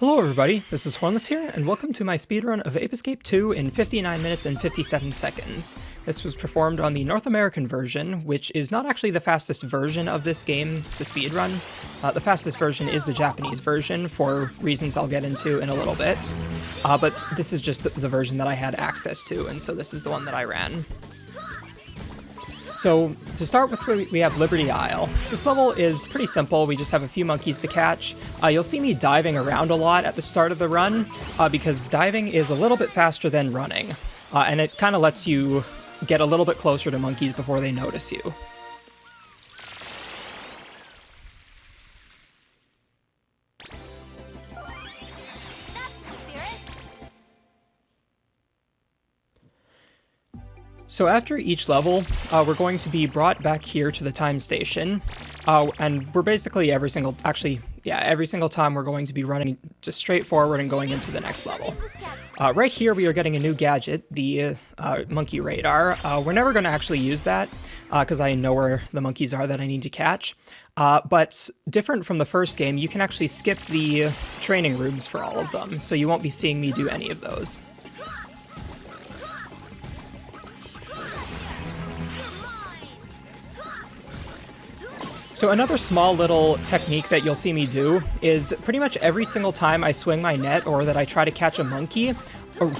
Hello everybody, this is Hornlets here, and welcome to my speedrun of Ape Escape 2 in 59 minutes and 57 seconds. This was performed on the North American version, which is not actually the fastest version of this game to speedrun. The fastest version is the Japanese version, for reasons I'll get into in a little bit. But this is just the version that I had access to, and so this is the one that I ran. So, to start with, we have Liberty Isle. This level is pretty simple, we just have a few monkeys to catch. You'll see me diving around a lot at the start of the run, because diving is a little bit faster than running, and it kind of lets you get a little bit closer to monkeys before they notice you. So after each level, we're going to be brought back here to the time station, and we're basically every single time we're going to be running just straight forward and going into the next level. Right here we are getting a new gadget, the monkey radar. We're never going to actually use that, because I know where the monkeys are that I need to catch. But different from the first game, you can actually skip the training rooms for all of them, so you won't be seeing me do any of those. So another small little technique that you'll see me do is pretty much every single time I swing my net or that I try to catch a monkey,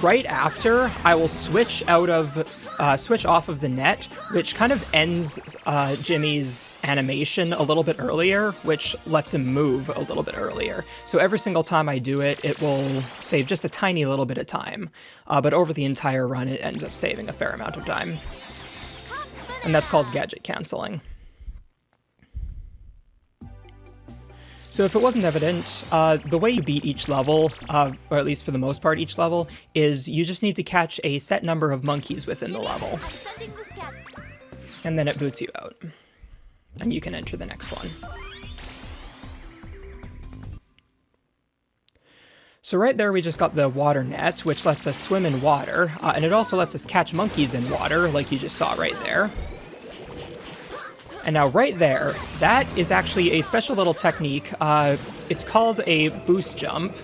right after I will switch off of the net, which kind of ends Jimmy's animation a little bit earlier, which lets him move a little bit earlier. So every single time I do it, it will save just a tiny little bit of time, but over the entire run it ends up saving a fair amount of time. And that's called gadget canceling. So if it wasn't evident, the way you beat each level, or at least for the most part each level, is you just need to catch a set number of monkeys within the level. And then it boots you out. And you can enter the next one. So right there we just got the water net, which lets us swim in water, and it also lets us catch monkeys in water, like you just saw right there. And now right there, that is actually a special little technique. It's called a boost jump,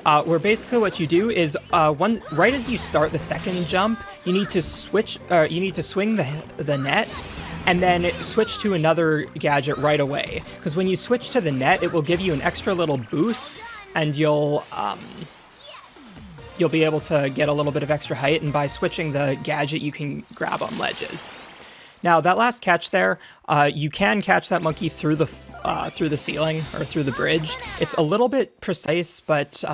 where basically what you do is right as you start the second jump, you need to swing the net, and then switch to another gadget right away. Because when you switch to the net, it will give you an extra little boost, and you'll be able to get a little bit of extra height. And by switching the gadget, you can grab on ledges. Now, that last catch there, you can catch that monkey through the ceiling, or through the bridge. It's a little bit precise, but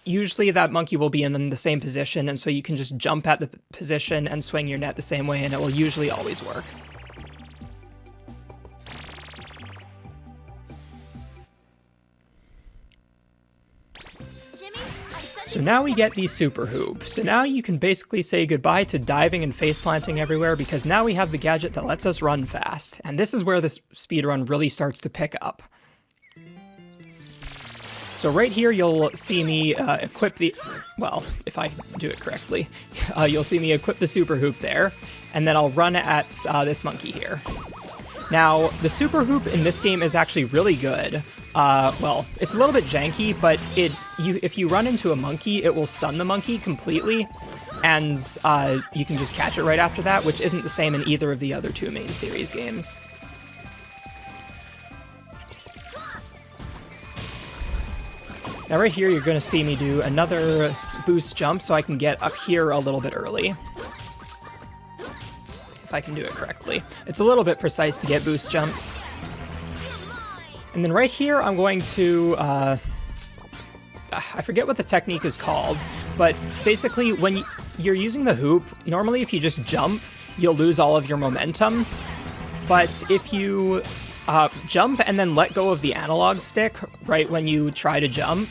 usually that monkey will be in the same position, and so you can just jump at the position and swing your net the same way, and it will usually always work. So now we get the super hoop. So now you can basically say goodbye to diving and face planting everywhere, because now we have the gadget that lets us run fast. And this is where this speedrun really starts to pick up. So right here you'll see me equip the, well, if I do it correctly, you'll see me equip the super hoop there, and then I'll run at this monkey here. Now, the super hoop in this game is actually really good. Well, it's a little bit janky, but if you run into a monkey, it will stun the monkey completely, and you can just catch it right after that, which isn't the same in either of the other two main series games. Now right here, you're going to see me do another boost jump, so I can get up here a little bit early. If I can do it correctly. It's a little bit precise to get boost jumps. And then right here, I'm going to, I forget what the technique is called, but basically when you're using the hoop, normally if you just jump, you'll lose all of your momentum. But if you jump and then let go of the analog stick right when you try to jump,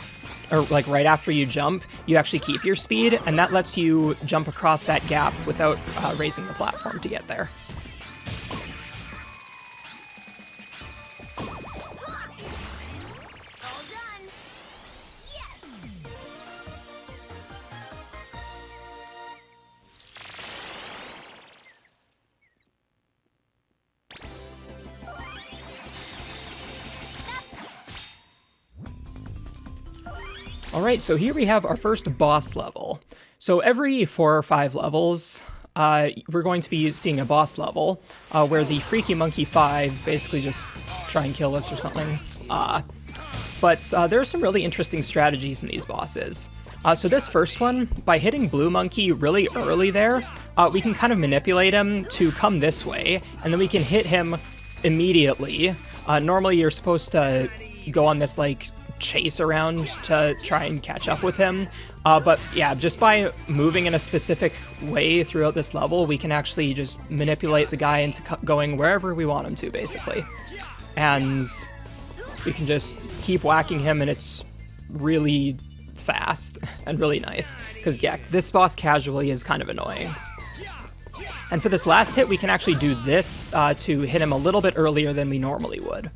or like right after you jump, you actually keep your speed, and that lets you jump across that gap without raising the platform to get there. Alright, so here we have our first boss level. So every 4 or 5 levels, we're going to be seeing a boss level, where the Freaky Monkey 5 basically just try and kill us or something. But there are some really interesting strategies in these bosses. So this first one, by hitting Blue Monkey really early there, we can kind of manipulate him to come this way, and then we can hit him immediately. Normally you're supposed to go on this, like, chase around to try and catch up with him. But yeah, just by moving in a specific way throughout this level, we can actually just manipulate the guy into going wherever we want him to, basically. And we can just keep whacking him, and it's really fast and really nice. Because yeah, this boss casually is kind of annoying. And for this last hit, we can actually do this to hit him a little bit earlier than we normally would.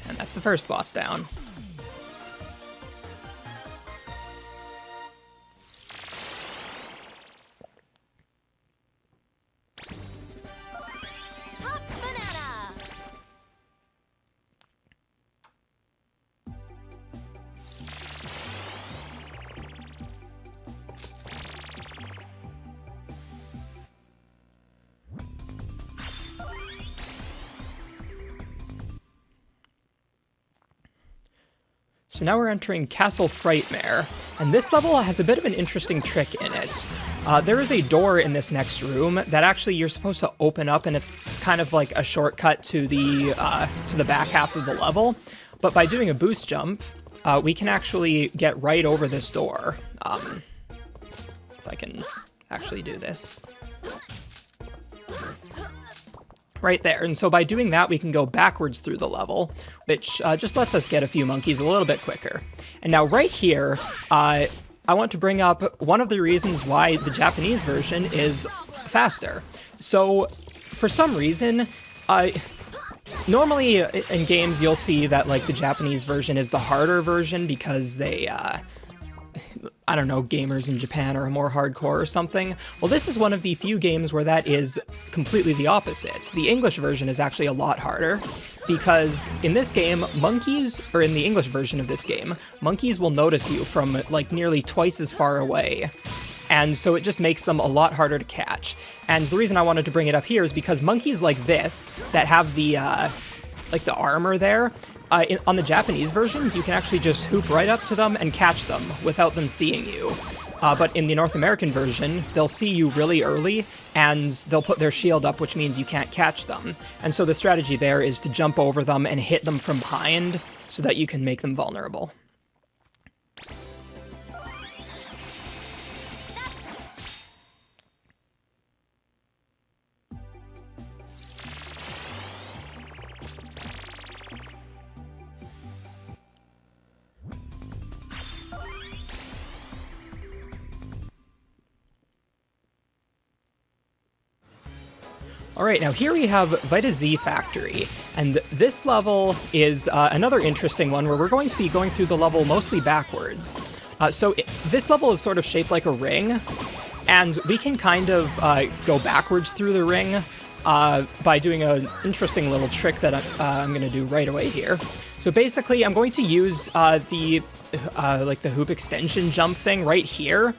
And that's the first boss down. So now we're entering Castle Frightmare, and this level has a bit of an interesting trick in it. There is a door in this next room that actually you're supposed to open up, and it's kind of like a shortcut to the back half of the level. But by doing a boost jump, we can actually get right over this door. If I can actually do this. Right there, and so by doing that we can go backwards through the level, which just lets us get a few monkeys a little bit quicker. And now right here, I want to bring up one of the reasons why the Japanese version is faster. So for some reason, normally in games you'll see that like the Japanese version is the harder version because they I don't know, gamers in Japan are more hardcore or something. Well, this is one of the few games where that is completely the opposite. The English version is actually a lot harder, because in this game, monkeys, or in the English version of this game, monkeys will notice you from like nearly twice as far away. And so it just makes them a lot harder to catch. And the reason I wanted to bring it up here is because monkeys like this, that have the armor there, on the Japanese version, you can actually just hoop right up to them and catch them without them seeing you. But in the North American version, they'll see you really early, and they'll put their shield up, which means you can't catch them. And so the strategy there is to jump over them and hit them from behind so that you can make them vulnerable. Alright, now here we have Vita Z Factory, and this level is another interesting one where we're going to be going through the level mostly backwards. This level is sort of shaped like a ring, and we can kind of go backwards through the ring by doing an interesting little trick that I'm going to do right away here. So basically, I'm going to use the hoop extension jump thing right here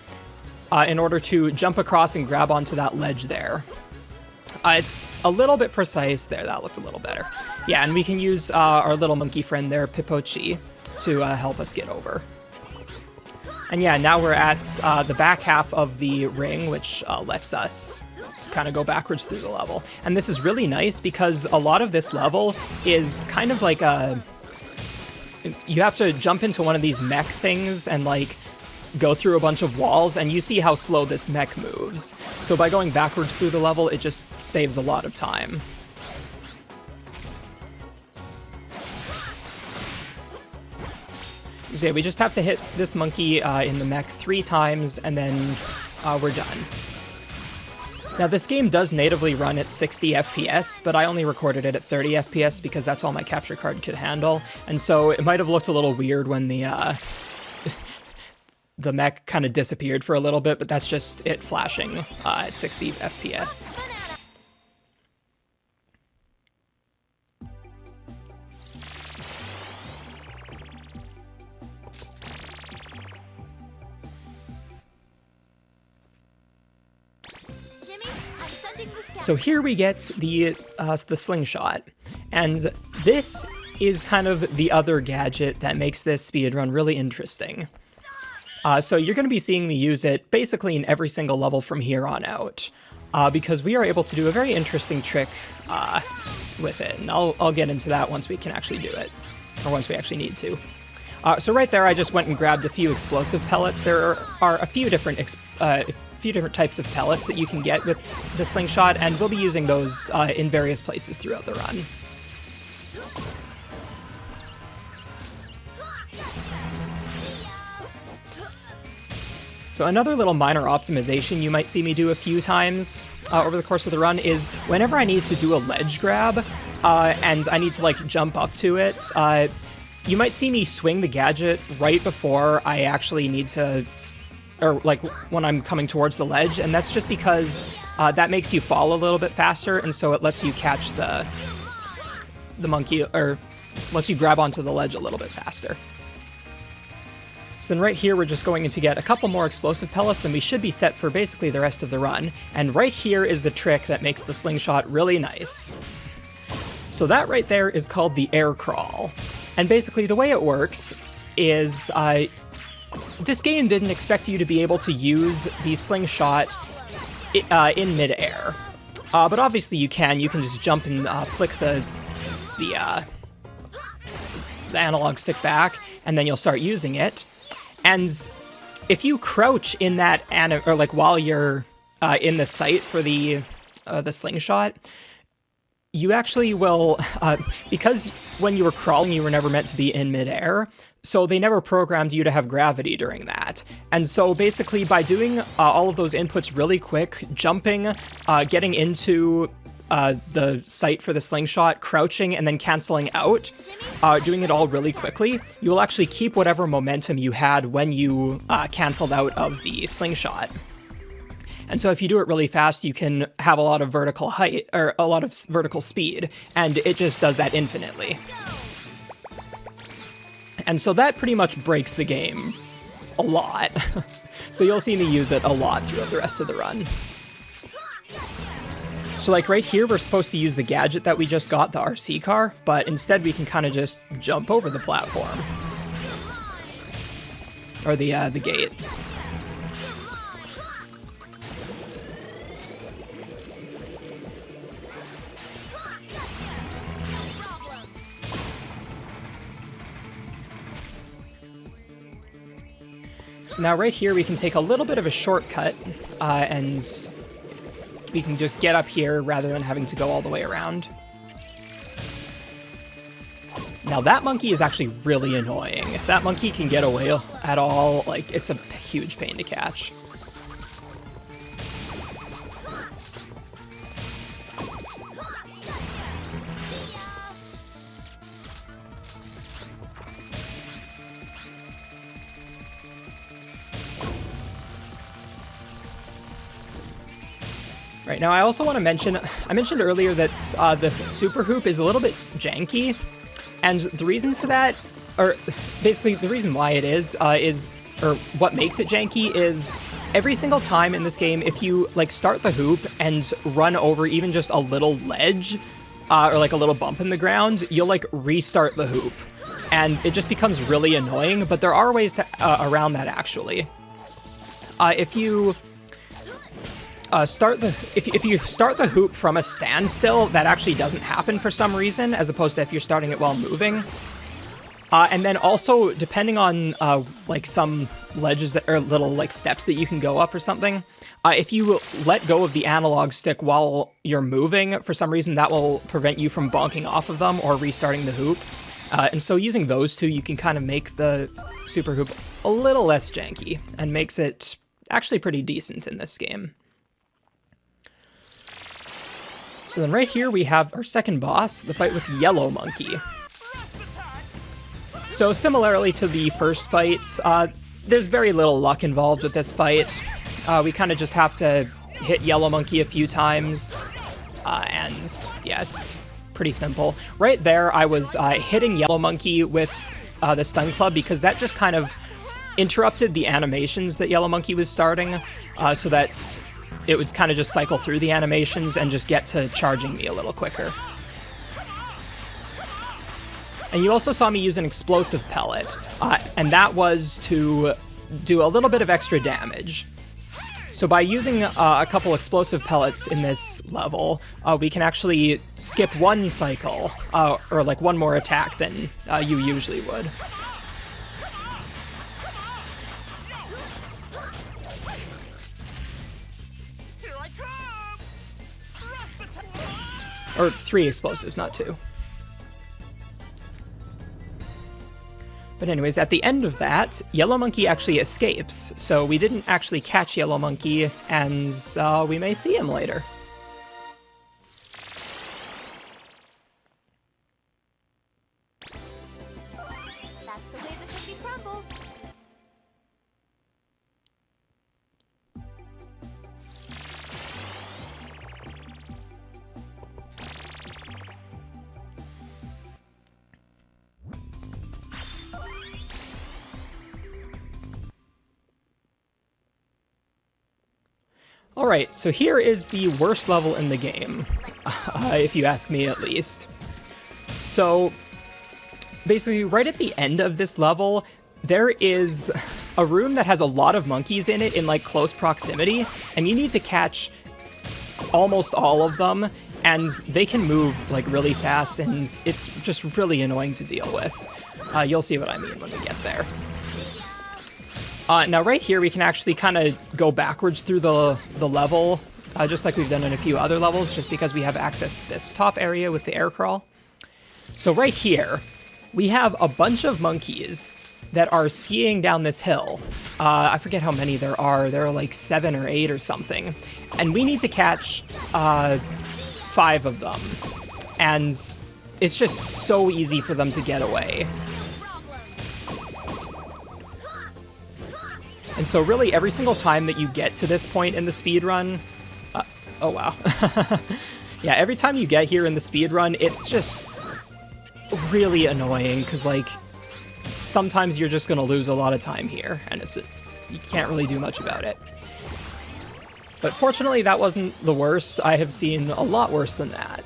in order to jump across and grab onto that ledge there. It's a little bit precise there. That looked a little better. Yeah, and we can use our little monkey friend there, Pipochi, to help us get over. And yeah, now we're at the back half of the ring, which lets us kind of go backwards through the level. And this is really nice because a lot of this level is kind of like you have to jump into one of these mech things and like go through a bunch of walls, and you see how slow this mech moves. So by going backwards through the level, it just saves a lot of time. So yeah, we just have to hit this monkey in the mech 3 times, and then we're done. Now this game does natively run at 60 FPS, but I only recorded it at 30 FPS because that's all my capture card could handle, and so it might have looked a little weird when the mech kind of disappeared for a little bit, but that's just it flashing at 60 FPS. So here we get the slingshot, and this is kind of the other gadget that makes this speedrun really interesting. So you're going to be seeing me use it basically in every single level from here on out, because we are able to do a very interesting trick with it, and I'll get into that once we can actually do it, or once we actually need to. So right there, I just went and grabbed a few explosive pellets. There are a few different types of pellets that you can get with the slingshot, and we'll be using those in various places throughout the run. So another little minor optimization you might see me do a few times over the course of the run is whenever I need to do a ledge grab and I need to like jump up to it, you might see me swing the gadget right before I actually need to, or like when I'm coming towards the ledge, and that's just because that makes you fall a little bit faster, and so it lets you catch the monkey, or lets you grab onto the ledge a little bit faster. So then right here, we're just going to get a couple more explosive pellets, and we should be set for basically the rest of the run. And right here is the trick that makes the slingshot really nice. So that right there is called the air crawl. And basically the way it works is this game didn't expect you to be able to use the slingshot in midair. But obviously you can just jump and flick the analog stick back, and then you'll start using it. And if you crouch in that or like while you're in the sight for the slingshot, you actually will, because when you were crawling, you were never meant to be in midair, so they never programmed you to have gravity during that. And so basically by doing all of those inputs really quick, jumping, getting into the sight for the slingshot, crouching, and then canceling out, doing it all really quickly, you will actually keep whatever momentum you had when you canceled out of the slingshot. And so if you do it really fast, you can have a lot of vertical height, or a lot of vertical speed, and it just does that infinitely. And so that pretty much breaks the game a lot. So you'll see me use it a lot throughout the rest of the run. So like right here, we're supposed to use the gadget that we just got, the RC car, but instead we can kind of just jump over the platform. Or the gate. So now right here, we can take a little bit of a shortcut, and we can just get up here rather than having to go all the way around. Now that monkey is actually really annoying. If that monkey can get away at all, like, it's a huge pain to catch. Right, now I also want to mention, I mentioned earlier that the super hoop is a little bit janky, and the reason for that, or basically the reason why it is, or what makes it janky is every single time in this game, if you like start the hoop and run over even just a little ledge, or like a little bump in the ground, you'll like restart the hoop, and it just becomes really annoying, but there are ways to, around that actually. If you if you start the hoop from a standstill, that actually doesn't happen for some reason, as opposed to if you're starting it while moving. And then also, depending on like some ledges that are little like steps that you can go up or something, if you let go of the analog stick while you're moving, for some reason that will prevent you from bonking off of them or restarting the hoop. And so using those two, you can kind of make the super hoop a little less janky, and makes it actually pretty decent in this game. So then right here we have our second boss, the fight with Yellow Monkey. So similarly to the first fight, there's very little luck involved with this fight. We kind of just have to hit Yellow Monkey a few times, and yeah, it's pretty simple. Right there, I was hitting Yellow Monkey with the stun club, because that just kind of interrupted the animations that Yellow Monkey was starting, so that's it would kind of just cycle through the animations and just get to charging me a little quicker. And you also saw me use an explosive pellet, and that was to do a little bit of extra damage. So by using a couple explosive pellets in this level, we can actually skip one cycle, or like one more attack than you usually would. Or 3 explosives, not 2. But anyways, at the end of that, Yellow Monkey actually escapes, so we didn't actually catch Yellow Monkey, and we may see him later. That's the way the cookie crumbles. Alright, so here is the worst level in the game, if you ask me at least. So, basically, right at the end of this level, there is a room that has a lot of monkeys in it in, like, close proximity, and you need to catch almost all of them, and they can move, like, really fast, and it's just really annoying to deal with. You'll see what I mean when we get there. Now right here we can actually kind of go backwards through the level, just like we've done in a few other levels, just because we have access to this top area with the air crawl. So right here, we have a bunch of monkeys that are skiing down this hill. I forget how many there are like 7 or 8 or something. And we need to catch 5 of them. And it's just so easy for them to get away. And so really every single time that you get to this point in the speedrun, oh wow. Yeah, every time you get here in the speedrun, it's just really annoying, because like, sometimes you're just gonna lose a lot of time here, and you can't really do much about it. But fortunately, that wasn't the worst. I have seen a lot worse than that.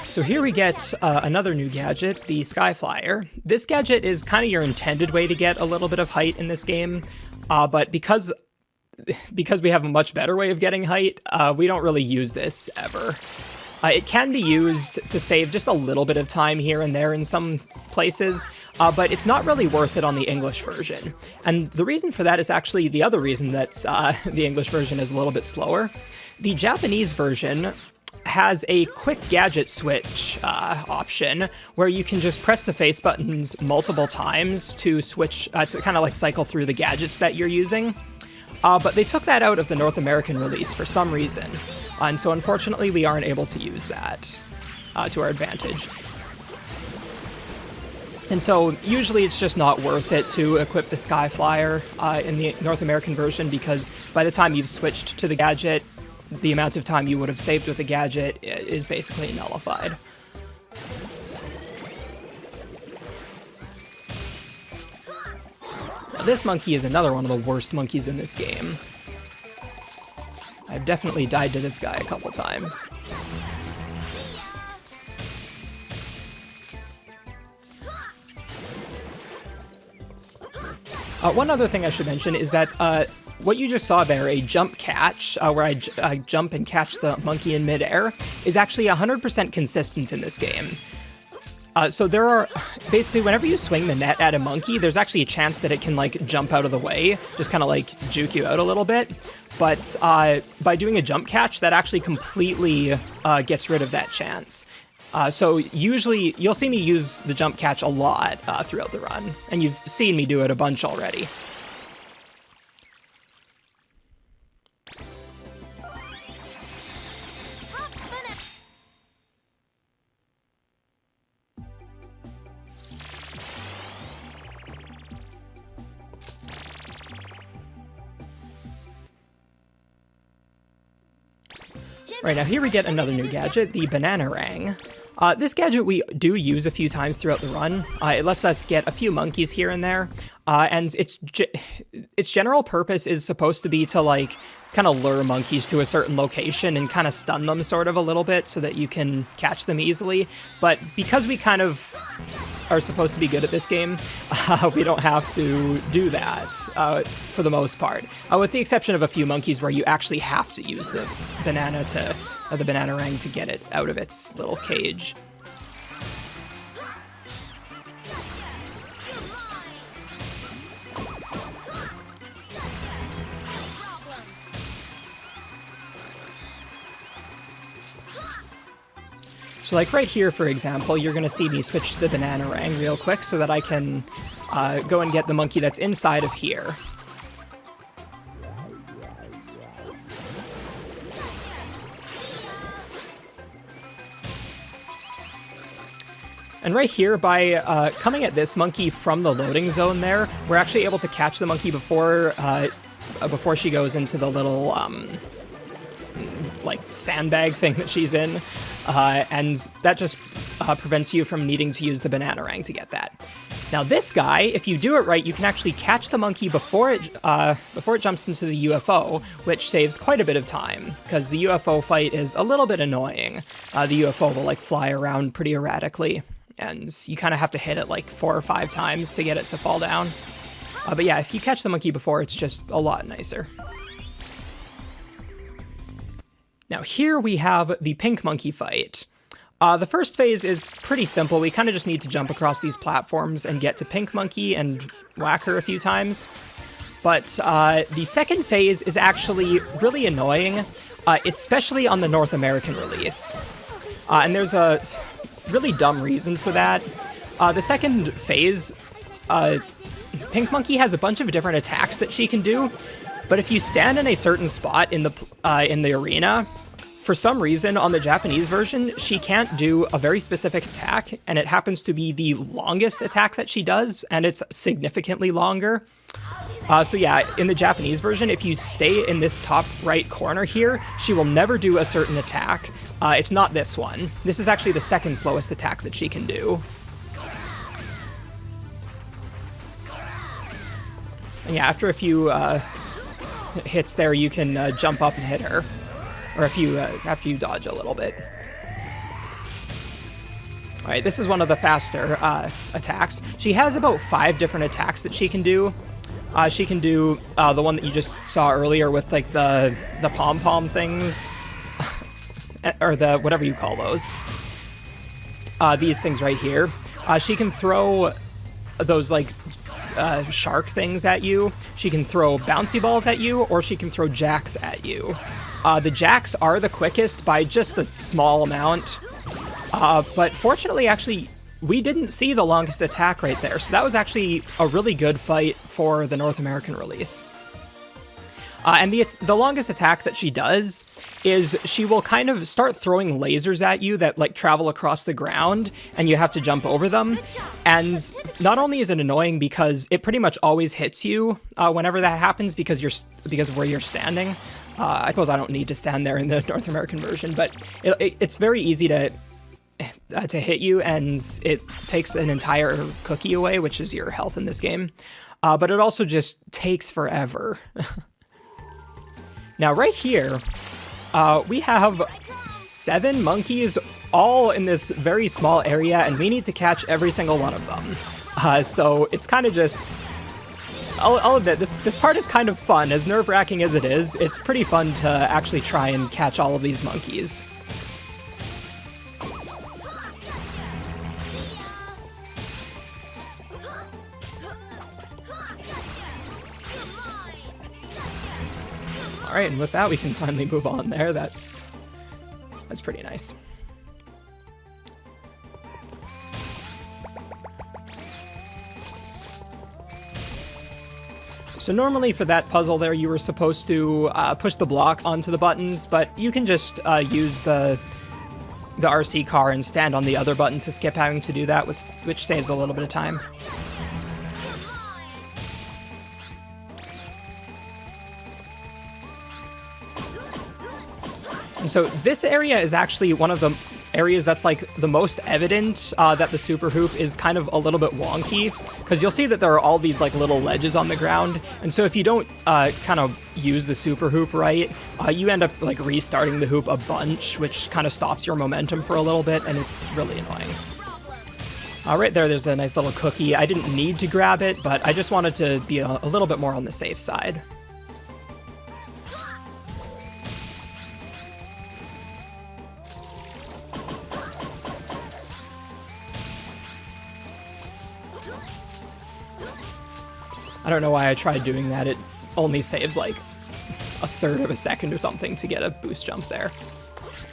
So here we get another new gadget, the Sky Flyer. This gadget is kind of your intended way to get a little bit of height in this game, but because we have a much better way of getting height, we don't really use this ever. It can be used to save just a little bit of time here and there in some places, but it's not really worth it on the English version. And the reason for that is actually the other reason that the English version is a little bit slower. The Japanese version has a quick gadget switch option where you can just press the face buttons multiple times to switch, to kind of like cycle through the gadgets that you're using. But they took that out of the North American release for some reason. And so unfortunately we aren't able to use that to our advantage. And so usually it's just not worth it to equip the Sky Flyer in the North American version, because by the time you've switched to the gadget, the amount of time you would have saved with the gadget is basically nullified. Now, this monkey is another one of the worst monkeys in this game. I've definitely died to this guy a couple times. One other thing I should mention is that what you just saw there, a jump catch, where I jump and catch the monkey in midair, is actually 100% consistent in this game. So there are, basically, whenever you swing the net at a monkey, there's actually a chance that it can, like, jump out of the way, just kind of, like, juke you out a little bit. But by doing a jump catch, that actually completely gets rid of that chance. So usually, you'll see me use the jump catch a lot throughout the run, and you've seen me do it a bunch already. Right, now here we get another new gadget, the Bananarang. This gadget we do use a few times throughout the run. It lets us get a few monkeys here and there, and its general purpose is supposed to be to, like, kind of lure monkeys to a certain location and kind of stun them sort of a little bit so that you can catch them easily. But because we kind of are supposed to be good at this game, we don't have to do that for the most part, with the exception of a few monkeys where you actually have to use the Bananarang to get it out of its little cage. So like right here, for example, you're going to see me switch to the Bananarang real quick so that I can go and get the monkey that's inside of here. And right here, by coming at this monkey from the loading zone there, we're actually able to catch the monkey before she goes into the little like sandbag thing that she's in, and that just prevents you from needing to use the Bananarang to get that. Now this guy, if you do it right, you can actually catch the monkey before it jumps into the UFO, which saves quite a bit of time, because the UFO fight is a little bit annoying. The UFO will like fly around pretty erratically, and you kind of have to hit it like 4 or 5 times to get it to fall down. But yeah, if you catch the monkey before, it's just a lot nicer. Now here we have the pink monkey fight. The first phase is pretty simple. We kind of just need to jump across these platforms and get to Pink Monkey and whack her a few times. But the second phase is actually really annoying, especially on the North American release. And there's a really dumb reason for that. The second phase, Pink Monkey has a bunch of different attacks that she can do, but if you stand in a certain spot in the arena, for some reason on the Japanese version, she can't do a very specific attack, and it happens to be the longest attack that she does, and it's significantly longer. So yeah, in the Japanese version, if you stay in this top right corner here, she will never do a certain attack. It's not this one. This is actually the second slowest attack that she can do. And yeah, after a few hits there, you can jump up and hit her, or after you dodge a little bit. All right, this is one of the faster attacks. She has about 5 different attacks that she can do. She can do the one that you just saw earlier with like the pom-pom things, or the whatever you call those. These things right here. She can throw those like shark things at you. She can throw bouncy balls at you, or she can throw jacks at you. The jacks are the quickest by just a small amount, but fortunately, actually, we didn't see the longest attack right there, so that was actually a really good fight for the North American release. And the longest attack that she does is she will kind of start throwing lasers at you that like travel across the ground, and you have to jump over them. And not only is it annoying because it pretty much always hits you whenever that happens because of where you're standing. I suppose I don't need to stand there in the North American version, but it's very easy to hit you, and it takes an entire cookie away, which is your health in this game. But it also just takes forever. Now, right here, we have 7 monkeys all in this very small area, and we need to catch every single one of them. So it's kind of just... I'll admit, this part is kind of fun. As nerve-wracking as it is, it's pretty fun to actually try and catch all of these monkeys. Alright, and with that we can finally move on there. That's pretty nice. So normally for that puzzle there, you were supposed to push the blocks onto the buttons, but you can just use the RC car and stand on the other button to skip having to do that, which saves a little bit of time. And so this area is actually one of the areas that's like the most evident that the super hoop is kind of a little bit wonky, because you'll see that there are all these like little ledges on the ground, and so if you don't kind of use the super hoop right, you end up like restarting the hoop a bunch, which kind of stops your momentum for a little bit, and it's really annoying. Right there's a nice little cookie. I didn't need to grab it, but I just wanted to be a little bit more on the safe side. I don't know why I tried doing that. It only saves like a third of a second or something to get a boost jump there.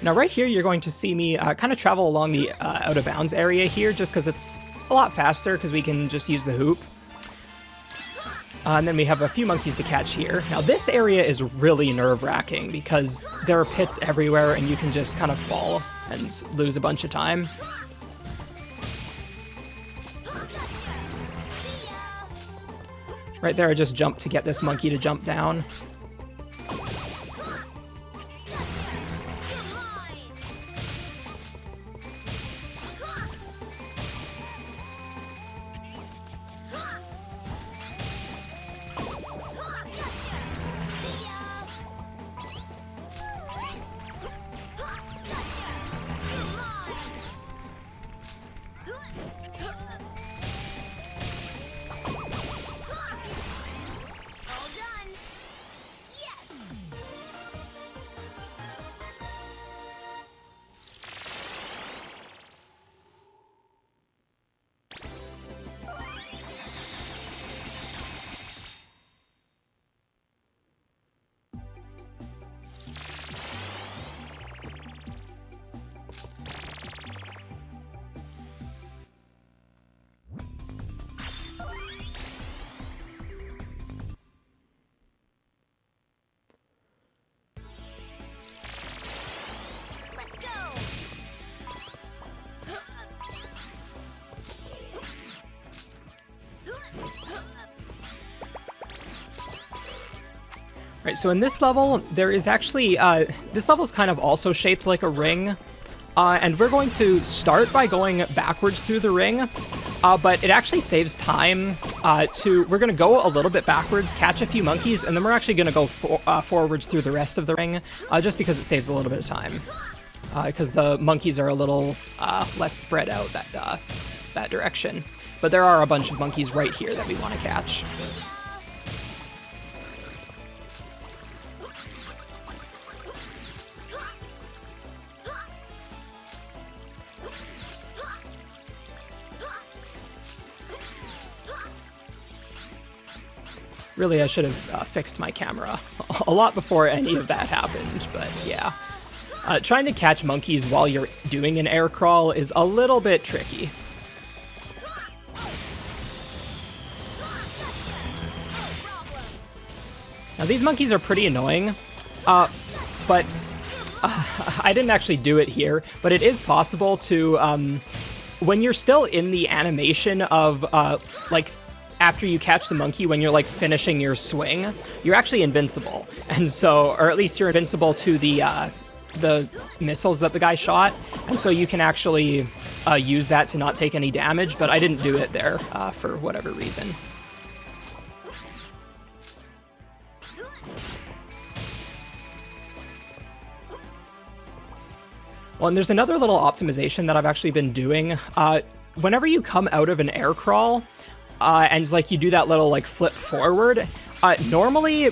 Now right here, you're going to see me kind of travel along the out of bounds area here, just because it's a lot faster because we can just use the hoop. And then we have a few monkeys to catch here. Now this area is really nerve-wracking because there are pits everywhere and you can just kind of fall and lose a bunch of time. Right there, I just jumped to get this monkey to jump down. Right, so in this level, there is actually, this level is kind of also shaped like a ring, and we're going to start by going backwards through the ring, but it actually saves time we're going to go a little bit backwards, catch a few monkeys, and then we're actually going to go forwards through the rest of the ring, just because it saves a little bit of time, because the monkeys are a little less spread out that direction. But there are a bunch of monkeys right here that we want to catch. Really, I should have fixed my camera a lot before any of that happened, but yeah. Trying to catch monkeys while you're doing an air crawl is a little bit tricky. Now, these monkeys are pretty annoying, but I didn't actually do it here, but it is possible to, when you're still in the animation of, like, after you catch the monkey, when you're like finishing your swing, you're actually invincible. And so, or at least you're invincible to the missiles that the guy shot. And so you can actually use that to not take any damage, but I didn't do it there for whatever reason. Well, and there's another little optimization that I've actually been doing. Whenever you come out of an air crawl, and like you do that little like flip forward, normally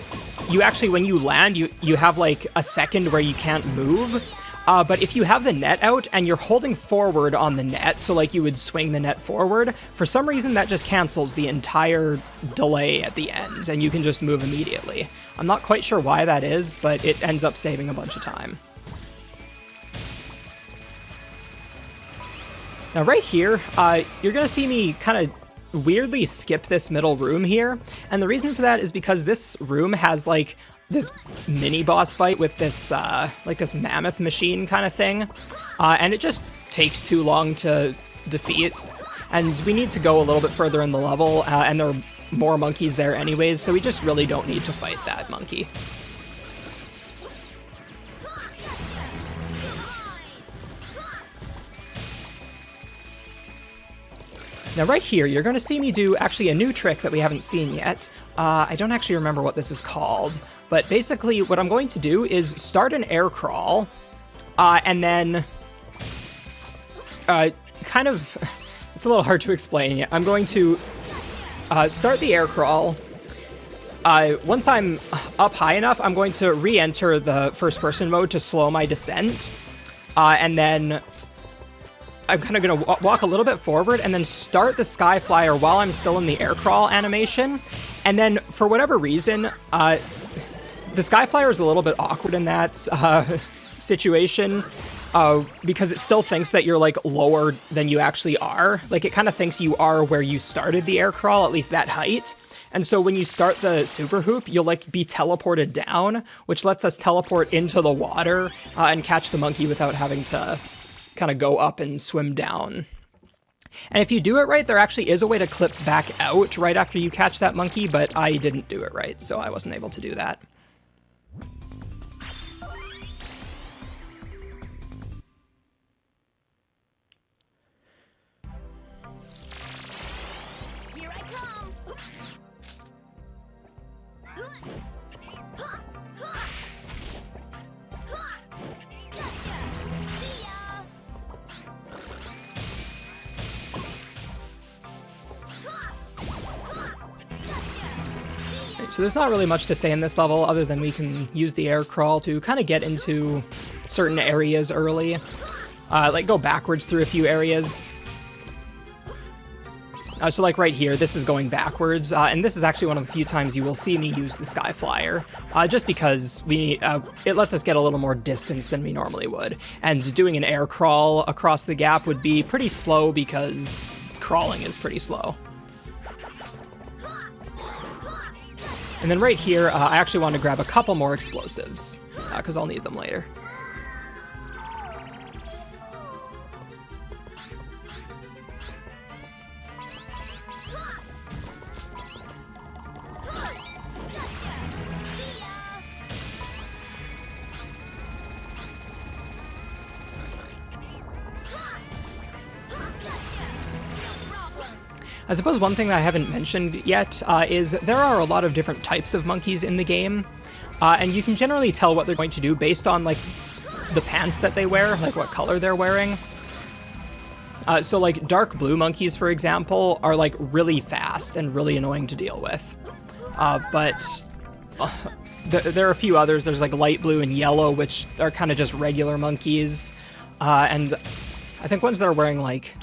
you actually, when you land, you have like a second where you can't move. But if you have the net out and you're holding forward on the net, so like you would swing the net forward, for some reason that just cancels the entire delay at the end and you can just move immediately. I'm not quite sure why that is, but it ends up saving a bunch of time. Now right here, you're gonna see me kind of weirdly skip this middle room here, and the reason for that is because this room has like this mini boss fight with this like this mammoth machine kind of thing, and it just takes too long to defeat, and we need to go a little bit further in the level, and there are more monkeys there anyways, so we just really don't need to fight that monkey. Now right here, you're going to see me do actually a new trick that we haven't seen yet. I don't actually remember what this is called, but basically what I'm going to do is start an air crawl, and then kind of, it's a little hard to explain. I'm going to start the air crawl. Once I'm up high enough, I'm going to re-enter the first-person mode to slow my descent, and then I'm kind of going to walk a little bit forward and then start the Sky Flyer while I'm still in the air crawl animation. And then, for whatever reason, the Sky Flyer is a little bit awkward in that situation, because it still thinks that you're, like, lower than you actually are. Like, it kind of thinks you are where you started the air crawl, at least that height. And so when you start the super hoop, you'll, like, be teleported down, which lets us teleport into the water and catch the monkey without having to kind of go up and swim down. And if you do it right, there actually is a way to clip back out right after you catch that monkey, but I didn't do it right, so I wasn't able to do that. Here I come. So there's not really much to say in this level other than we can use the air crawl to kind of get into certain areas early. Like go backwards through a few areas. So like right here, this is going backwards, and this is actually one of the few times you will see me use the Sky Flyer, just because it lets us get a little more distance than we normally would. And doing an air crawl across the gap would be pretty slow because crawling is pretty slow. And then right here, I actually want to grab a couple more explosives, because I'll need them later. I suppose one thing that I haven't mentioned yet is there are a lot of different types of monkeys in the game, and you can generally tell what they're going to do based on like the pants that they wear, like what color they're wearing. So like dark blue monkeys, for example, are like really fast and really annoying to deal with. But there are a few others. There's like light blue and yellow, which are kind of just regular monkeys. And I think ones that are wearing like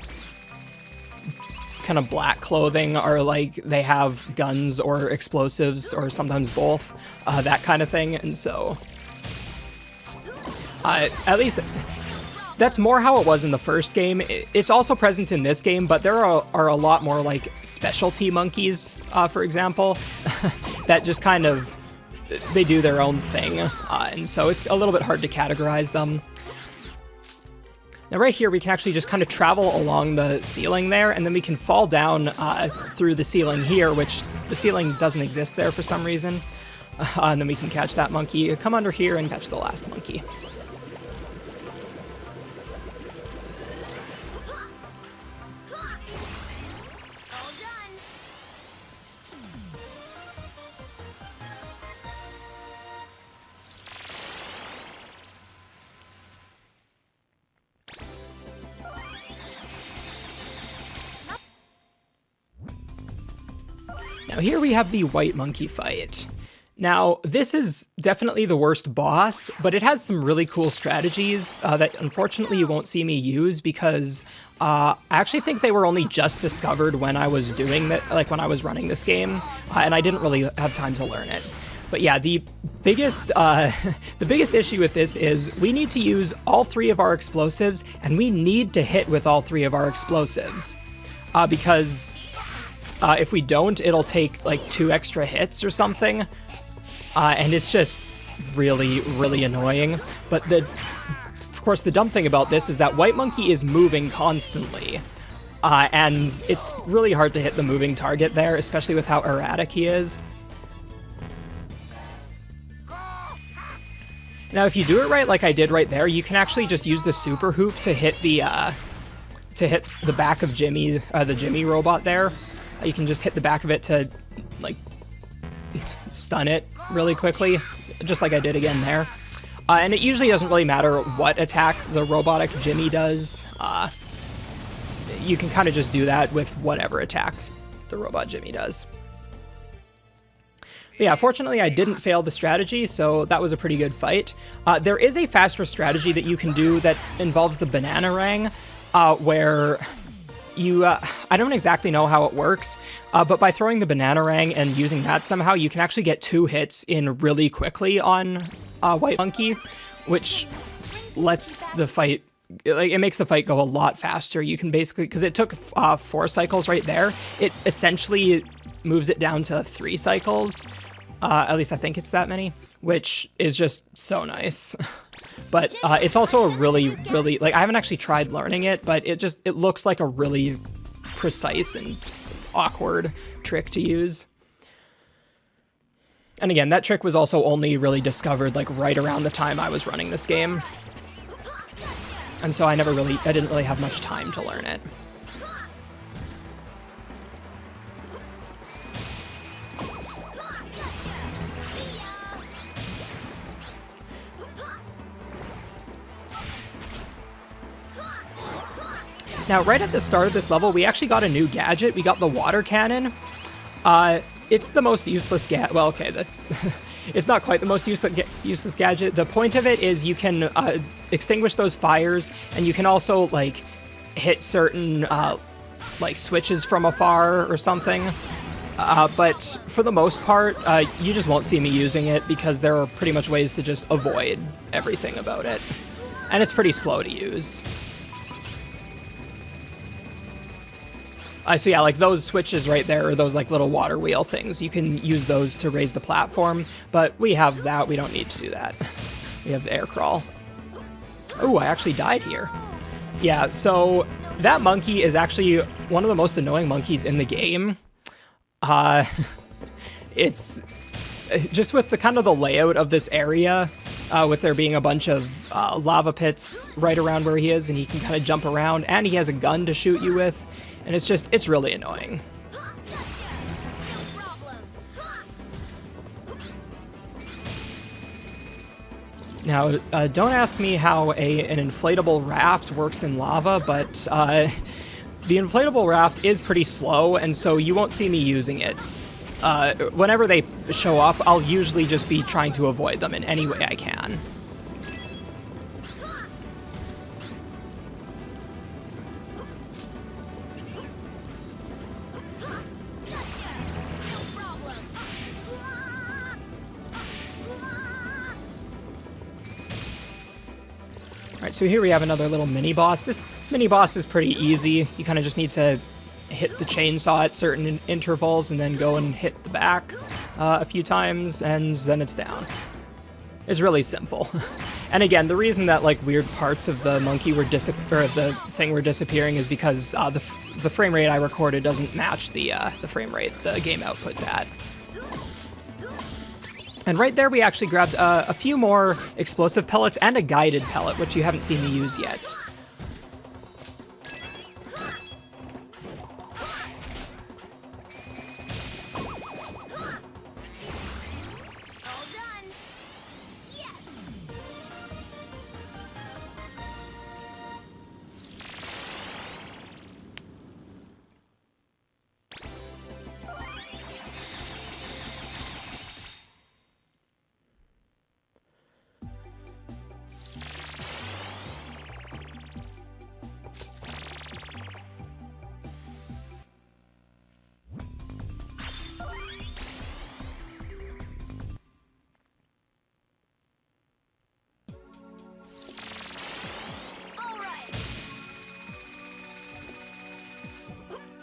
kind of black clothing are like they have guns or explosives or sometimes both, that kind of thing. And so at least that's more how it was in the first game. It's also present in this game, but there are a lot more like specialty monkeys, for example, that just kind of, they do their own thing. And so it's a little bit hard to categorize them. Now right here, we can actually just kind of travel along the ceiling there, and then we can fall down through the ceiling here, which the ceiling doesn't exist there for some reason. And then we can catch that monkey, come under here and catch the last monkey. Now here we have the white monkey fight. Now this is definitely the worst boss, but it has some really cool strategies that unfortunately you won't see me use because I actually think they were only just discovered when I was doing that, like when I was running this game, and I didn't really have time to learn it. But yeah, the biggest issue with this is we need to use all three of our explosives, and we need to hit with all three of our explosives because if we don't, it'll take like 2 extra hits or something, and it's just really, really annoying. But of course, the dumb thing about this is that White Monkey is moving constantly, and it's really hard to hit the moving target there, especially with how erratic he is. Now, if you do it right, like I did right there, you can actually just use the super hoop to hit the to hit the back of Jimmy, the Jimmy robot there. You can just hit the back of it to, like, stun it really quickly, just like I did again there. And it usually doesn't really matter what attack the robotic Jimmy does. You can kind of just do that with whatever attack the robot Jimmy does. But yeah, fortunately I didn't fail the strategy, so that was a pretty good fight. There is a faster strategy that you can do that involves the banana rang, where you, I don't exactly know how it works, but by throwing the banana rang and using that somehow, you can actually get 2 hits in really quickly on White Monkey, which lets the fight, like, it makes the fight go a lot faster. You can basically, because it took 4 cycles right there, it essentially moves it down to 3 cycles. At least I think it's that many, which is just so nice. But it's also a really, like, I haven't actually tried learning it, but it looks like a really precise and awkward trick to use. And again, that trick was also only really discovered, like, right around the time I was running this game. And so I didn't really have much time to learn it. Now, right at the start of this level, we actually got a new gadget. We got the water cannon. It's the most useless gadget. Well, okay, it's not quite the most useless gadget. The point of it is you can extinguish those fires, and you can also, like, hit certain like switches from afar or something. But for the most part, you just won't see me using it because there are pretty much ways to just avoid everything about it, and it's pretty slow to use. So yeah, like those switches right there, or those like little water wheel things, you can use those to raise the platform, but we have that, we don't need to do that. We have the air crawl. Oh, I actually died here. Yeah, so that monkey is actually one of the most annoying monkeys in the game. It's just with the kind of the layout of this area, with there being a bunch of lava pits right around where he is, and he can kind of jump around, and he has a gun to shoot you with. And it's really annoying. Now, don't ask me how an inflatable raft works in lava, but the inflatable raft is pretty slow, and so you won't see me using it. Whenever they show up, I'll usually just be trying to avoid them in any way I can. Alright, so here we have another little mini-boss. This mini-boss is pretty easy. You kind of just need to hit the chainsaw at certain intervals and then go and hit the back a few times, and then it's down. It's really simple. And again, the reason that, like, weird parts of the monkey were the thing were disappearing is because the frame rate I recorded doesn't match the frame rate the game outputs at. And right there, we actually grabbed a few more explosive pellets and a guided pellet, which you haven't seen me use yet.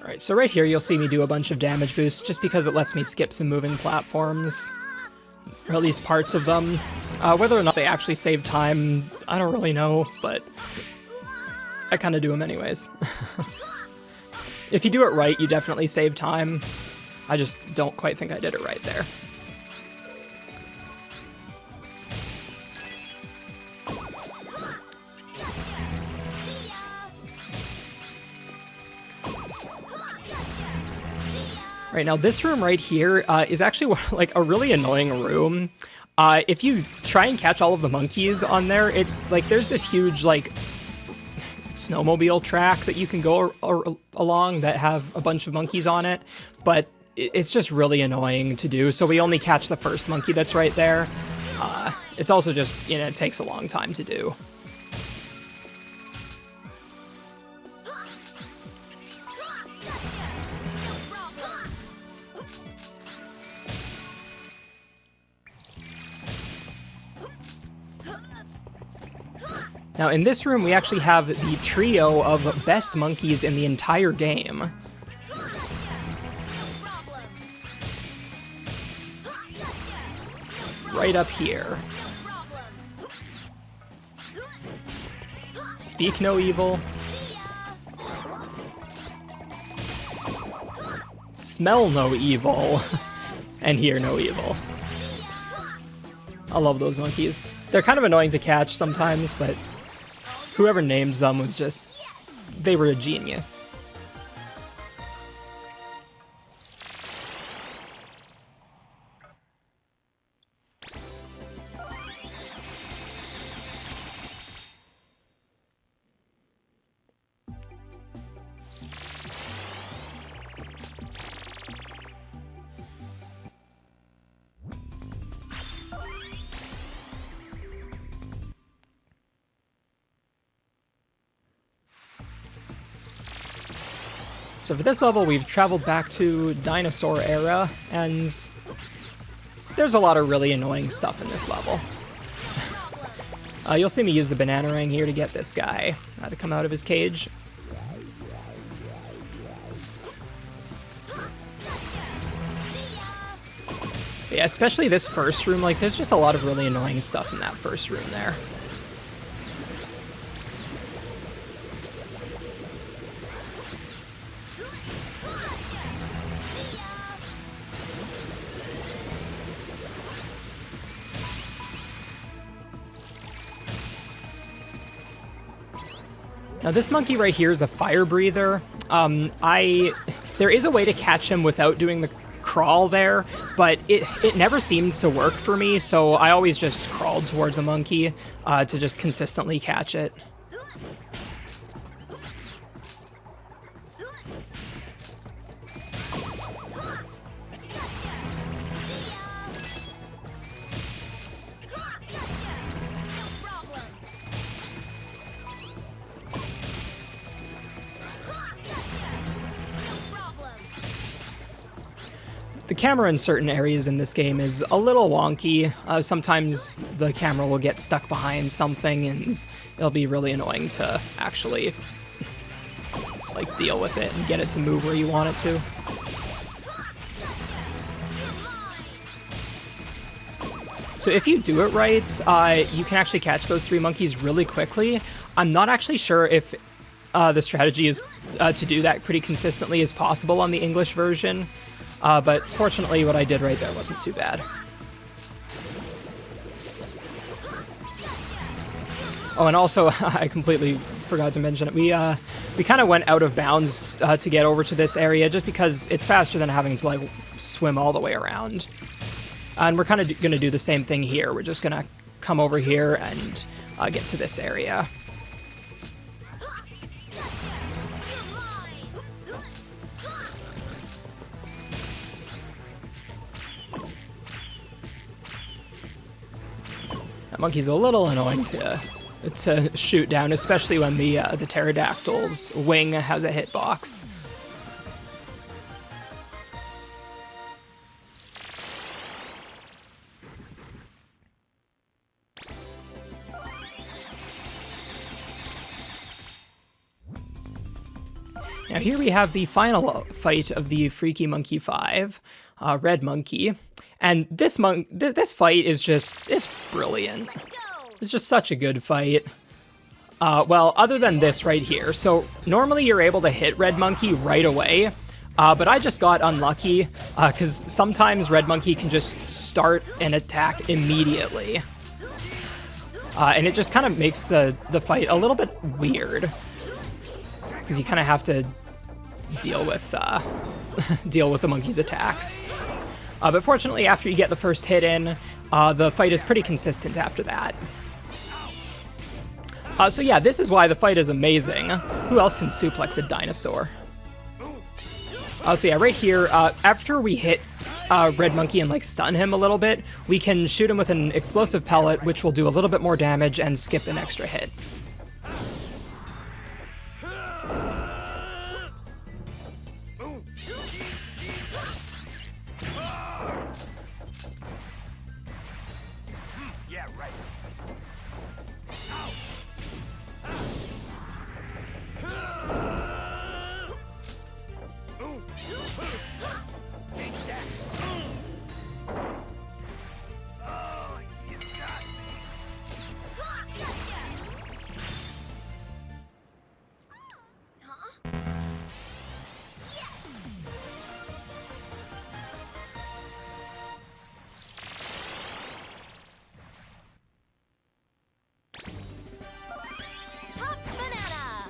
Alright, so right here you'll see me do a bunch of damage boosts just because it lets me skip some moving platforms, or at least parts of them. Whether or not they actually save time, I don't really know, but I kind of do them anyways. If you do it right, you definitely save time. I just don't quite think I did it right there. Right, now this room right here is actually like a really annoying room. If you try and catch all of the monkeys on there, it's like there's this huge like snowmobile track that you can go along that have a bunch of monkeys on it, but it's just really annoying to do, so we only catch the first monkey that's right there. It's also just, you know, it takes a long time to do. Now, in this room, we actually have the trio of best monkeys in the entire game. Right up here. Speak no evil. Smell no evil. And hear no evil. I love those monkeys. They're kind of annoying to catch sometimes, but whoever names them was just... they were a genius. So for this level, we've traveled back to Dinosaur Era, and there's a lot of really annoying stuff in this level. You'll see me use the banana ring here to get this guy to come out of his cage. Yeah, especially this first room, like there's just a lot of really annoying stuff in that first room there. Now this monkey right here is a fire breather. There is a way to catch him without doing the crawl there, but it never seemed to work for me, so I always just crawled towards the monkey to just consistently catch it. The camera in certain areas in this game is a little wonky. Sometimes the camera will get stuck behind something and it'll be really annoying to actually like deal with it and get it to move where you want it to. So if you do it right, you can actually catch those three monkeys really quickly. I'm not actually sure if the strategy is to do that pretty consistently as possible on the English version. But fortunately, what I did right there wasn't too bad. Oh, and also, I completely forgot to mention it. We kind of went out of bounds to get over to this area just because it's faster than having to, like, swim all the way around. And we're kind of going to do the same thing here. We're just going to come over here and get to this area. That monkey's a little annoying to shoot down, especially when the pterodactyl's wing has a hitbox. Now here we have the final fight of the Freaky Monkey 5, Red Monkey. And this fight is just, it's brilliant. It's just such a good fight. Well, other than this right here. So normally you're able to hit Red Monkey right away, but I just got unlucky because sometimes Red Monkey can just start an attack immediately. And it just kind of makes the fight a little bit weird. Because you kind of have to deal with deal with the monkey's attacks. But fortunately, after you get the first hit in, the fight is pretty consistent after that. So yeah, this is why the fight is amazing. Who else can suplex a dinosaur? So yeah, right here, after we hit Red Monkey and like stun him a little bit, we can shoot him with an explosive pellet, which will do a little bit more damage and skip an extra hit. Top banana.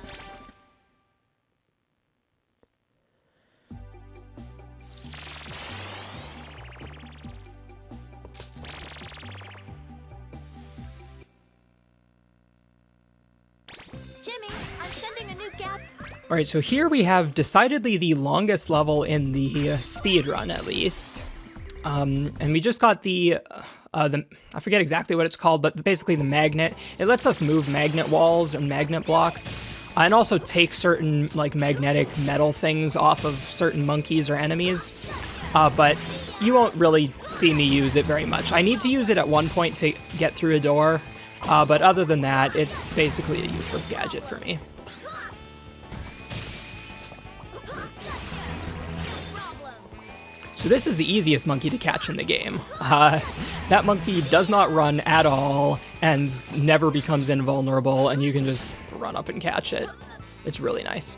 Jimmy, I'm sending a new gap. Alright, so here we have decidedly the longest level in the speed run, at least. And we just got the I forget exactly what it's called, but basically the magnet. It lets us move magnet walls and magnet blocks, and also take certain like magnetic metal things off of certain monkeys or enemies. But you won't really see me use it very much. I need to use it at one point to get through a door, but other than that, it's basically a useless gadget for me. So this is the easiest monkey to catch in the game. That monkey does not run at all and never becomes invulnerable, and you can just run up and catch it. It's really nice.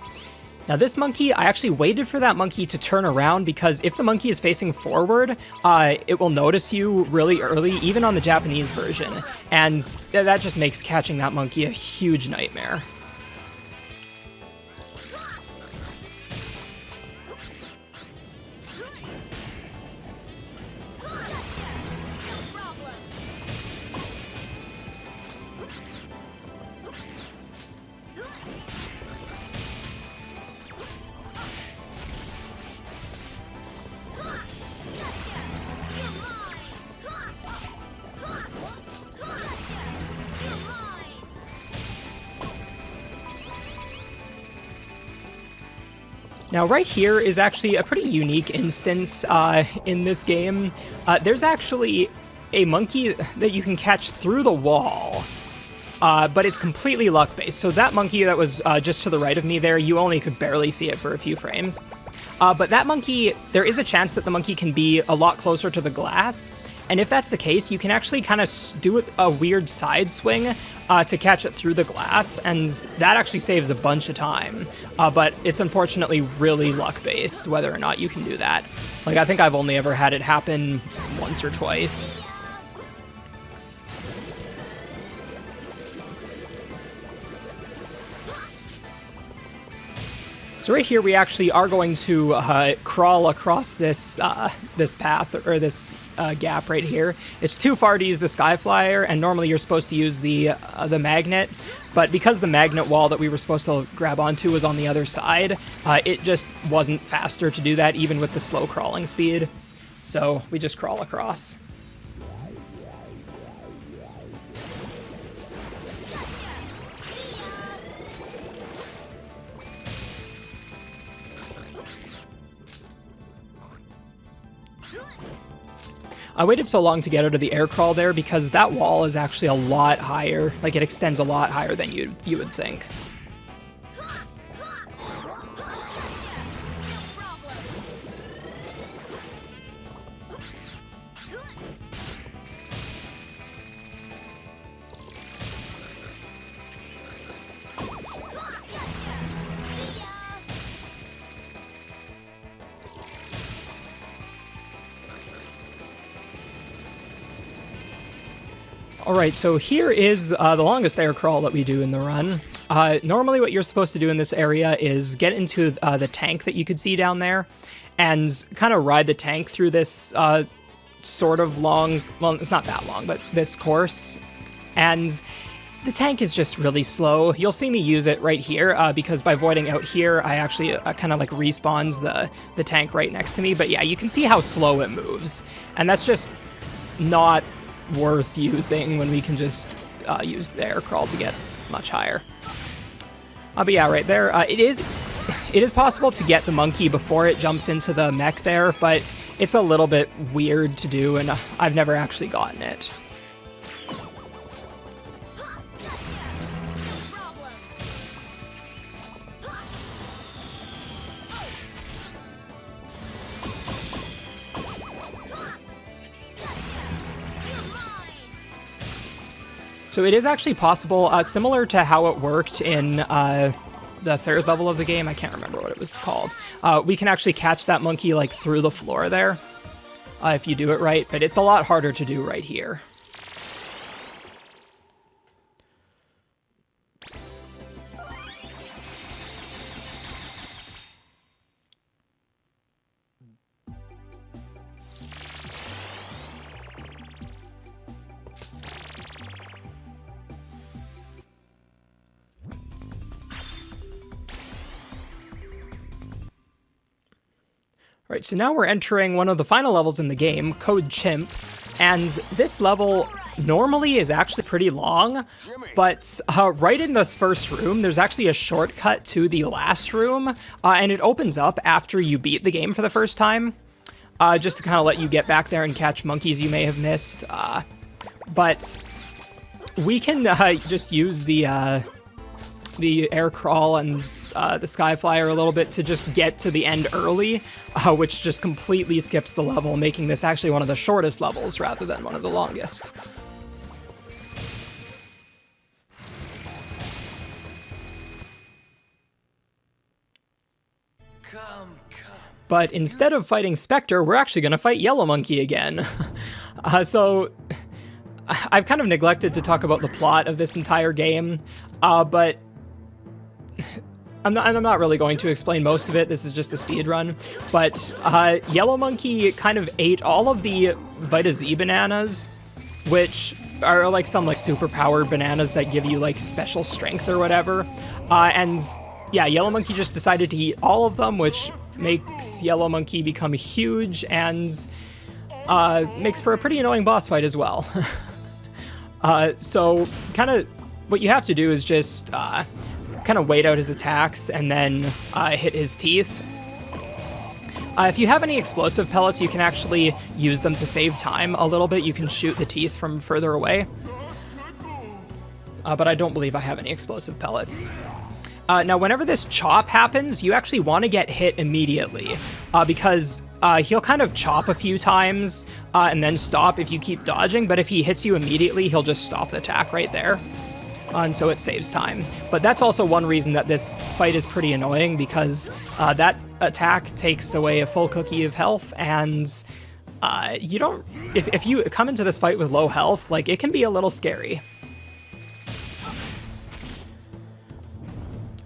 Now this monkey, I actually waited for that monkey to turn around, because if the monkey is facing forward, it will notice you really early, even on the Japanese version, and that just makes catching that monkey a huge nightmare. Now right here is actually a pretty unique instance in this game. There's actually a monkey that you can catch through the wall, but it's completely luck-based. So that monkey that was just to the right of me there, you only could barely see it for a few frames. But that monkey, there is a chance that the monkey can be a lot closer to the glass, and if that's the case, you can actually kind of do a weird side swing to catch it through the glass, and that actually saves a bunch of time. But it's unfortunately really luck-based, whether or not you can do that. Like, I think I've only ever had it happen once or twice. So right here, we actually are going to crawl across this this path, or this gap right here. It's too far to use the Sky Flyer, and normally you're supposed to use the magnet, but because the magnet wall that we were supposed to grab onto was on the other side, it just wasn't faster to do that, even with the slow crawling speed. So we just crawl across. I waited so long to get out of the air crawl there because that wall is actually a lot higher. Like, it extends a lot higher than you would think. Alright, so here is the longest air crawl that we do in the run. Normally what you're supposed to do in this area is get into the tank that you could see down there and kind of ride the tank through this sort of long, well, it's not that long, but this course. And the tank is just really slow. You'll see me use it right here because by voiding out here, I actually kind of like respawns the tank right next to me. But yeah, you can see how slow it moves. And that's just not worth using when we can just use the air crawl to get much higher. But yeah, right there, it is possible to get the monkey before it jumps into the mech there, but it's a little bit weird to do, and I've never actually gotten it. So it is actually possible, similar to how it worked in the third level of the game. I can't remember what it was called. We can actually catch that monkey like through the floor there if you do it right, but it's a lot harder to do right here. All right, so now we're entering one of the final levels in the game, Code Chimp, and this level normally is actually pretty long, but right in this first room, there's actually a shortcut to the last room, and it opens up after you beat the game for the first time, just to kind of let you get back there and catch monkeys you may have missed, but we can just use the air crawl and the sky flyer a little bit to just get to the end early, which just completely skips the level, making this actually one of the shortest levels rather than one of the longest. But instead of fighting Spectre, we're actually going to fight Yellow Monkey again. So I've kind of neglected to talk about the plot of this entire game, but I'm not really going to explain most of it. This is just a speed run. But Yellow Monkey kind of ate all of the Vita Z bananas, which are like some like super powered bananas that give you like special strength or whatever. And yeah, Yellow Monkey just decided to eat all of them, which makes Yellow Monkey become huge and makes for a pretty annoying boss fight as well. So kind of what you have to do is just kind of wait out his attacks and then hit his teeth. If you have any explosive pellets, you can actually use them to save time a little bit. You can shoot the teeth from further away. But I don't believe I have any explosive pellets. Now, whenever this chop happens, you actually want to get hit immediately because he'll kind of chop a few times and then stop if you keep dodging. But if he hits you immediately, he'll just stop the attack right there. And so it saves time. But that's also one reason that this fight is pretty annoying, because that attack takes away a full cookie of health, and you don't... If you come into this fight with low health, like, it can be a little scary.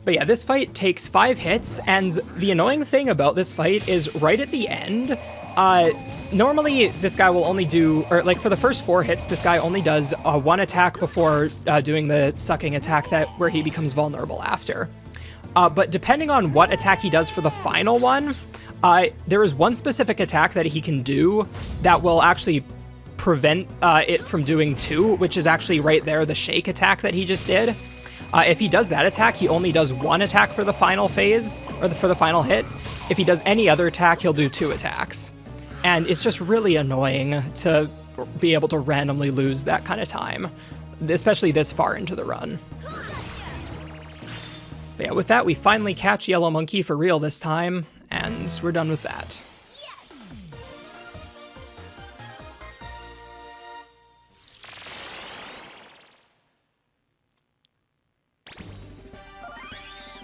But yeah, this fight takes 5 hits, and the annoying thing about this fight is right at the end, normally this guy will only do, or like for the first 4 hits, this guy only does 1 attack before doing the sucking attack where he becomes vulnerable after. But depending on what attack he does for the final one, there is one specific attack that he can do that will actually prevent it from doing 2, which is actually right there, the shake attack that he just did. If he does that attack, he only does 1 attack for the final phase, or for the final hit. If he does any other attack, he'll do 2 attacks. And it's just really annoying to be able to randomly lose that kind of time, especially this far into the run. But yeah, with that, we finally catch Yellow Monkey for real this time, and we're done with that.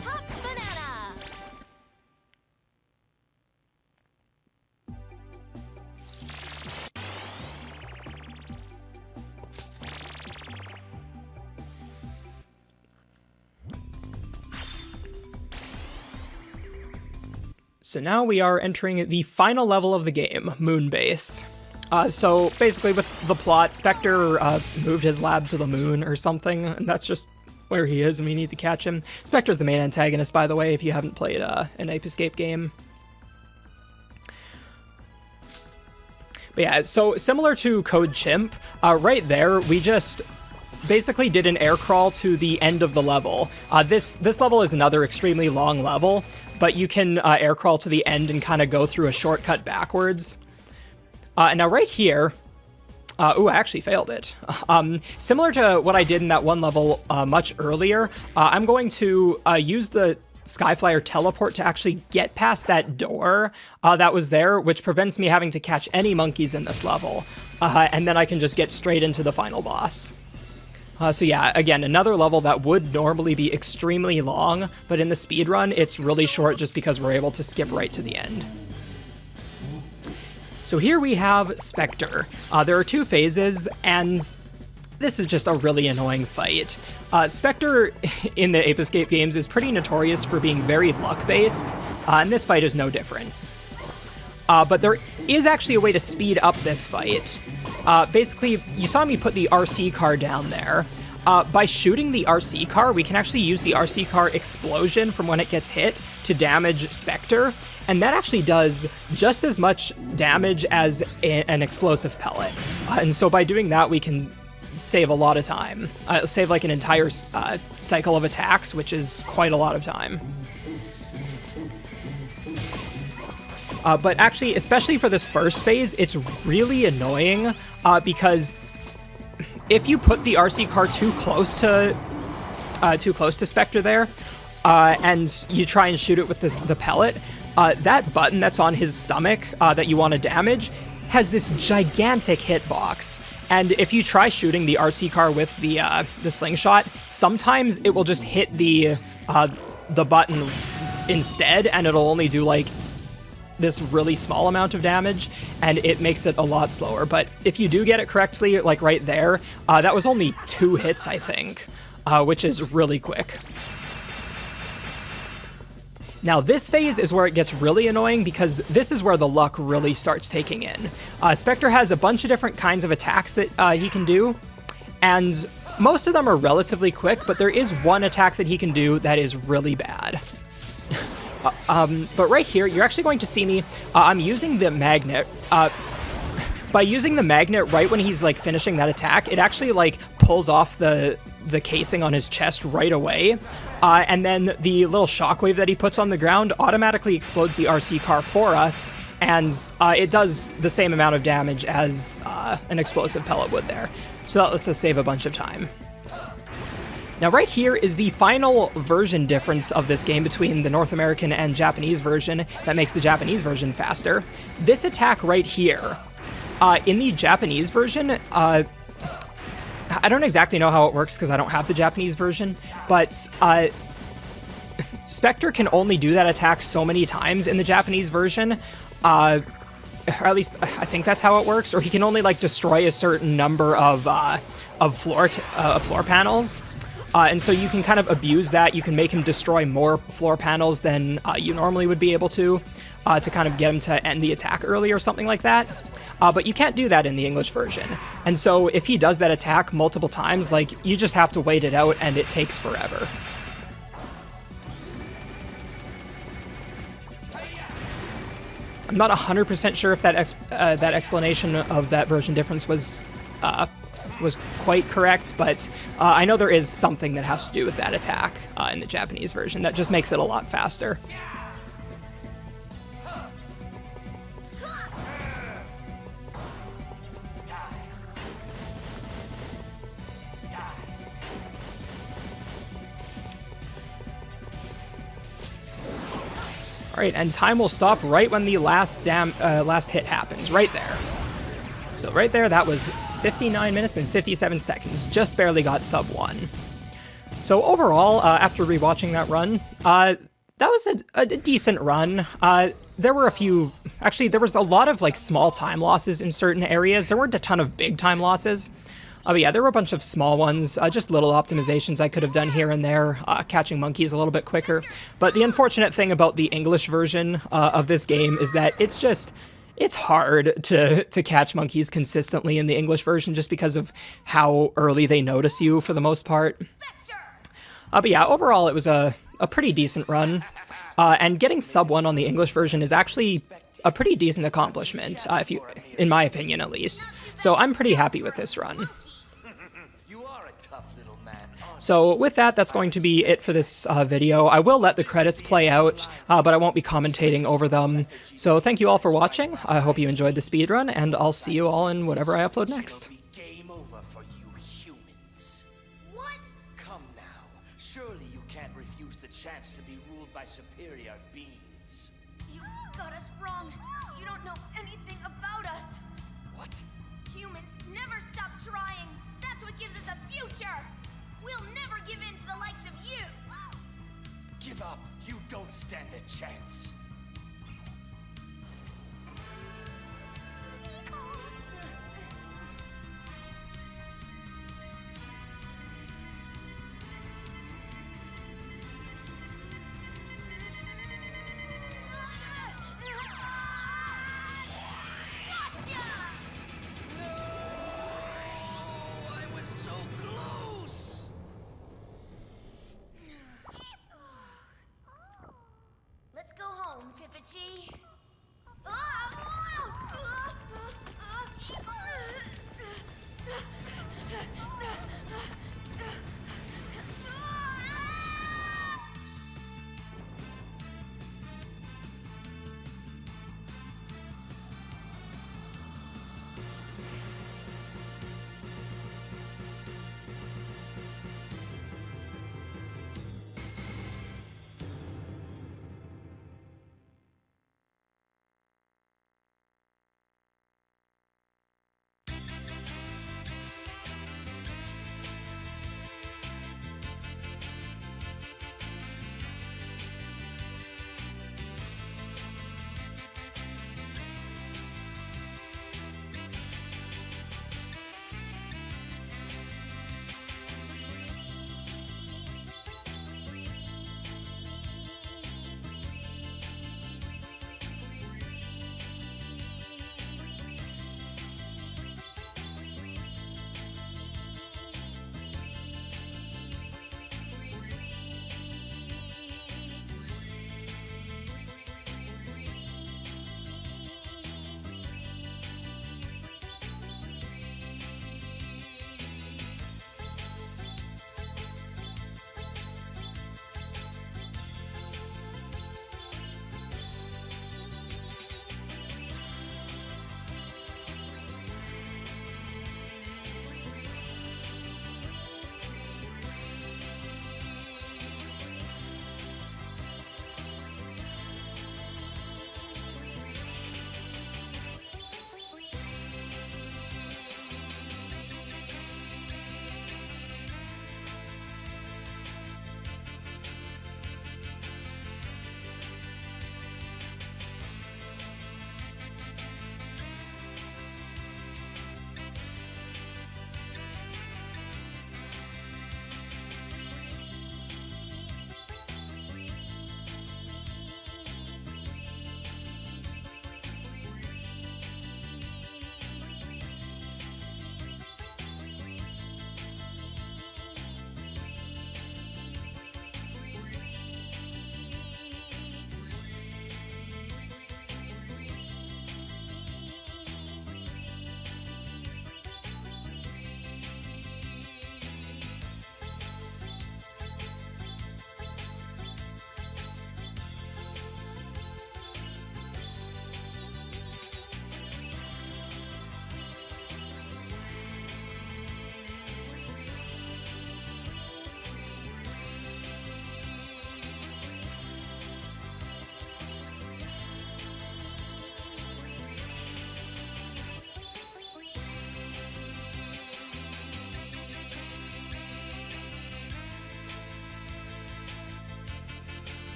Top banana. So now we are entering the final level of the game, Moonbase. So basically with the plot, Spectre moved his lab to the moon or something, and that's just where he is, and we need to catch him. Spectre's the main antagonist, by the way, if you haven't played an Ape Escape game. But yeah, so similar to Code Chimp, right there, we just basically did an air crawl to the end of the level. This level is another extremely long level, but you can air crawl to the end and kind of go through a shortcut backwards. Now right here, ooh, I actually failed it. Similar to what I did in that one level much earlier, I'm going to use the Skyflyer teleport to actually get past that door that was there, which prevents me having to catch any monkeys in this level. And then I can just get straight into the final boss. So yeah, again, another level that would normally be extremely long, but in the speedrun, it's really short just because we're able to skip right to the end. So here we have Spectre. There are two phases, and this is just a really annoying fight. Spectre in the Ape Escape games is pretty notorious for being very luck-based, and this fight is no different. But there is actually a way to speed up this fight. Basically, you saw me put the RC car down there. By shooting the RC car, we can actually use the RC car explosion from when it gets hit to damage Spectre, and that actually does just as much damage as an explosive pellet. And so by doing that, we can save a lot of time. Save like an entire cycle of attacks, which is quite a lot of time. But actually, especially for this first phase, it's really annoying because if you put the RC car too close to Spectre there, and you try and shoot it with the pellet, that button that's on his stomach that you want to damage has this gigantic hitbox. And if you try shooting the RC car with the slingshot, sometimes it will just hit the button instead, and it'll only do like this really small amount of damage, and it makes it a lot slower. But if you do get it correctly, like right there, that was only 2 hits, I think, which is really quick. Now this phase is where it gets really annoying because this is where the luck really starts taking in. Spectre has a bunch of different kinds of attacks that he can do, and most of them are relatively quick, but there is one attack that he can do that is really bad. But right here, you're actually going to see me, I'm using the magnet. By using the magnet right when he's like finishing that attack, it actually like pulls off the casing on his chest right away. And then the little shockwave that he puts on the ground automatically explodes the RC car for us, and it does the same amount of damage as an explosive pellet would there. So that lets us save a bunch of time. Now right here is the final version difference of this game between the North American and Japanese version that makes the Japanese version faster. This attack right here, in the Japanese version, I don't exactly know how it works because I don't have the Japanese version, but Spectre can only do that attack so many times in the Japanese version, or at least I think that's how it works, or he can only like destroy a certain number of floor panels. And so you can kind of abuse that. You can make him destroy more floor panels than you normally would be able to kind of get him to end the attack early or something like that. But you can't do that in the English version. And so if he does that attack multiple times, like, you just have to wait it out, and it takes forever. I'm not 100% sure if that explanation of that version difference was quite correct, but I know there is something that has to do with that attack in the Japanese version that just makes it a lot faster. All right, and time will stop right when the last hit happens, right there. So right there, that was 59 minutes and 57 seconds, just barely got sub 1. So overall, after rewatching that run, that was a decent run. There were there was a lot of like small time losses in certain areas. There weren't a ton of big time losses. But yeah, there were a bunch of small ones, just little optimizations I could have done here and there, catching monkeys a little bit quicker. But the unfortunate thing about the English version of this game is that it's hard to catch monkeys consistently in the English version just because of how early they notice you for the most part. But yeah, overall it was a pretty decent run. And getting sub 1 on the English version is actually a pretty decent accomplishment, in my opinion at least. So I'm pretty happy with this run. So with that, that's going to be it for this video. I will let the credits play out, but I won't be commentating over them. So thank you all for watching. I hope you enjoyed the speedrun, and I'll see you all in whatever I upload next. Game over for you humans. What? Come now. Surely you can't refuse the chance to be ruled by superior beings. You got us wrong. You don't know anything about us. What? Humans never stop trying. That's what gives us a future. We'll never give in to the likes of you. Give up. You don't stand a chance.